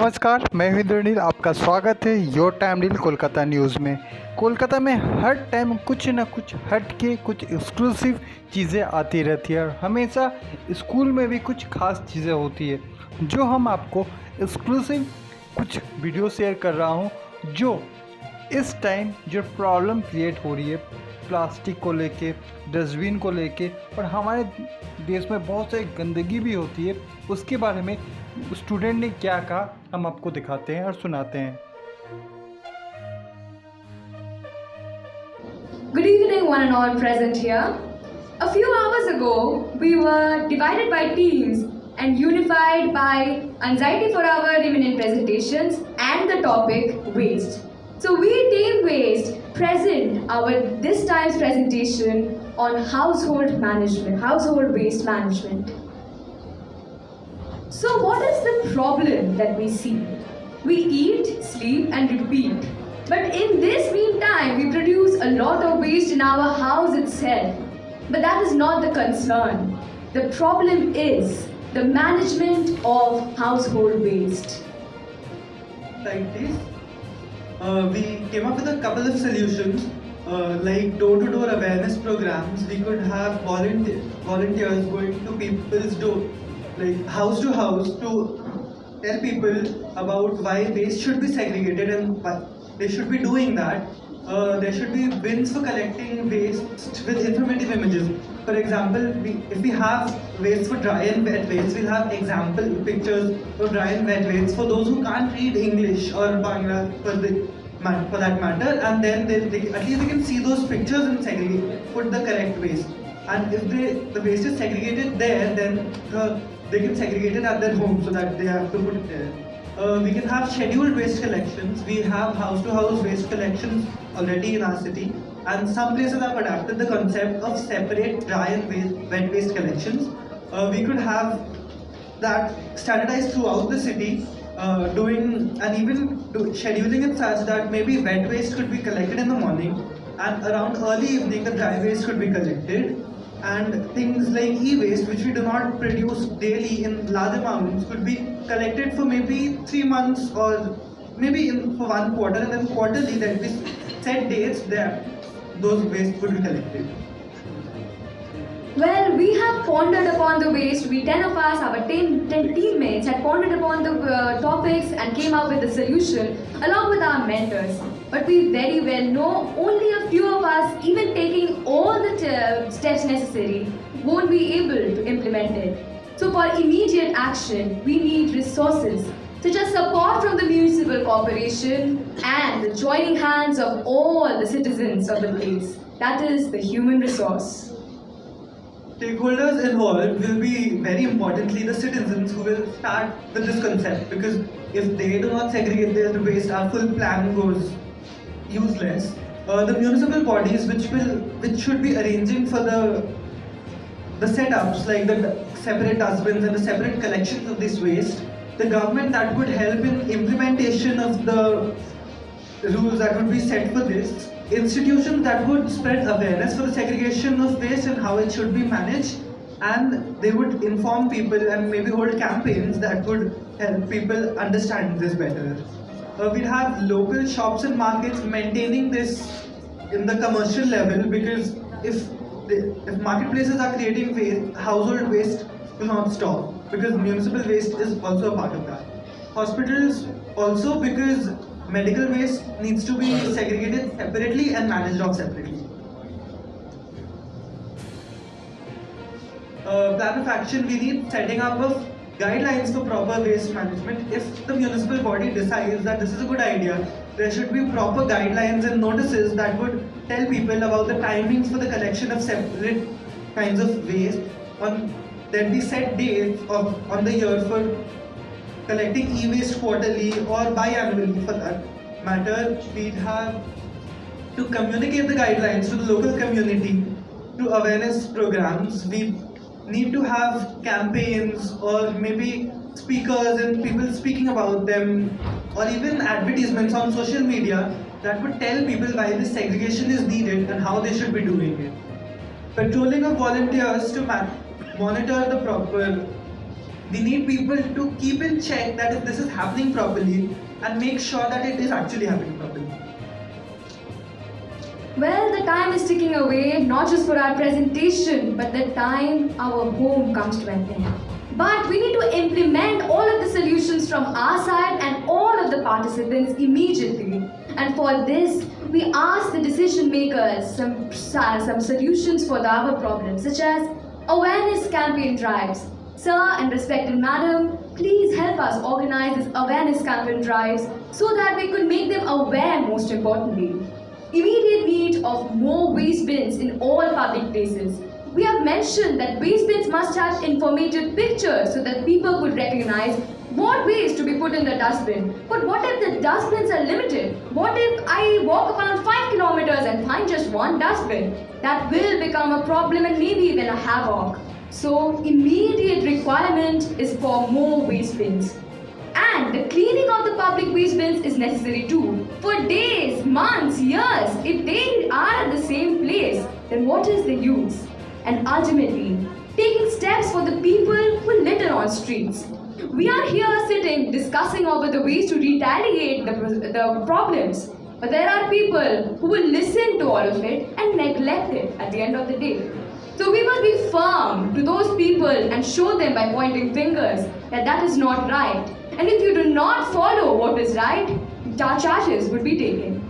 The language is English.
नमस्कार, मैं हूं इंद्रनील। आपका स्वागत है your time deal Kolkata news में। कोलकाता में हर टाइम कुछ ना कुछ हट के कुछ एक्सक्लूसिव चीज़ें आती रहती है और हमेशा स्कूल में भी कुछ खास चीज़ें होती है जो हम आपको एक्सक्लूसिव कुछ वीडियो शेयर कर रहा हूं। जो इस टाइम जो प्रॉब्लम क्रिएट हो रही है प्लास्टिक को लेके, डस्टबिन को लेके, और हमारे देश में बहुत सारी गंदगी भी होती है, उसके बारे में स्टूडेंट ने क्या कहा हम आपको दिखाते हैं और सुनाते हैं। Good evening, one and all present here. A few hours ago, we were divided by teams and unified by anxiety for our imminent presentations and the topic waste. So we team waste present our this time's presentation on household management, household waste management. So what is the problem that we see? We eat, sleep and repeat. But in this meantime, we produce a lot of waste in our house itself. But that is not the concern. The problem is the management of household waste. Like this, we came up with a couple of solutions, like door-to-door awareness programs. We could have volunteers going to people's door, like house to house, to tell people about why waste should be segregated and why they should be doing that. There should be bins for collecting waste with informative images. For example, if we have waste for dry and wet waste, we'll have example pictures of dry and wet waste for those who can't read English or Bangla for that matter, and then at least they can see those pictures and segregate, put the correct waste. And if the waste is segregated there, then they can segregate it at their home, so that they have to put it there. We can have scheduled waste collections. We have house-to-house waste collections already in our city, and some places have adapted the concept of separate dry and wet waste collections. We could have that standardized throughout the city, scheduling it such that maybe wet waste could be collected in the morning, and around early evening the dry waste could be collected. And things like e-waste, which we do not produce daily in large amounts, could be collected for maybe 3 months or maybe for 1 quarter, and then quarterly that we set dates that those waste would be collected. Well, we have pondered upon the waste. We 10 of us, our 10 teammates, had pondered upon the topics and came up with a solution along with our mentors. But we very well know only a few of us, even taking all the steps necessary, won't be able to implement it. So for immediate action, we need resources such as support from the municipal corporation and the joining hands of all the citizens of the place. That is the human resource. Stakeholders involved will be very importantly the citizens who will start with this concept, because if they do not segregate their waste, our full plan goes useless. The municipal bodies which should be arranging for the setups, like the separate dustbins and the separate collections of this waste, the government that would help in implementation of the rules that would be set for this, institutions that would spread awareness for the segregation of waste and how it should be managed, and they would inform people and maybe hold campaigns that would help people understand this better. We'd have local shops and markets maintaining this in the commercial level, because if marketplaces are creating waste, household waste will not stop, because municipal waste is also a part of that. Hospitals also, because medical waste needs to be segregated separately and managed off separately. Plan of action, we need setting up of guidelines for proper waste management. If the municipal body decides that this is a good idea, there should be proper guidelines and notices that would tell people about the timings for the collection of separate kinds of waste. There'd be set dates on the year for collecting e-waste quarterly or biannually for that matter. We'd have to communicate the guidelines to the local community through awareness programs. We need to have campaigns or maybe speakers and people speaking about them, or even advertisements on social media that would tell people why this segregation is needed and how they should be doing it. Patrolling of volunteers to monitor the proper We need people to keep in check that if this is happening properly and make sure that it is actually happening properly. Well, the time is ticking away, not just for our presentation, but the time our home comes to an end. But we need to implement all of the solutions from our side and all of the participants immediately. And for this, we ask the decision makers some solutions for our problems, such as awareness campaign drives. Sir and respected madam, please help us organize this awareness campaign drives so that we could make them aware, most importantly. Immediate need of more waste bins in all public places. We have mentioned that waste bins must have informative pictures so that people could recognize what waste to be put in the dustbin. But what if the dustbins are limited? What if I walk around 5 kilometers and find just one dustbin? That will become a problem and maybe even a havoc. So immediate requirement is for more waste bins. And the cleaning of the public waste bins is necessary too. For days, months, years, if they are at the same place, then what is the use? And ultimately, taking steps for the people who litter on streets. We are here sitting discussing over the ways to retaliate the problems. But there are people who will listen to all of it and neglect it at the end of the day. So we must be firm to those people and show them by pointing fingers that that is not right. And if you do not follow what is right, charges would be taken.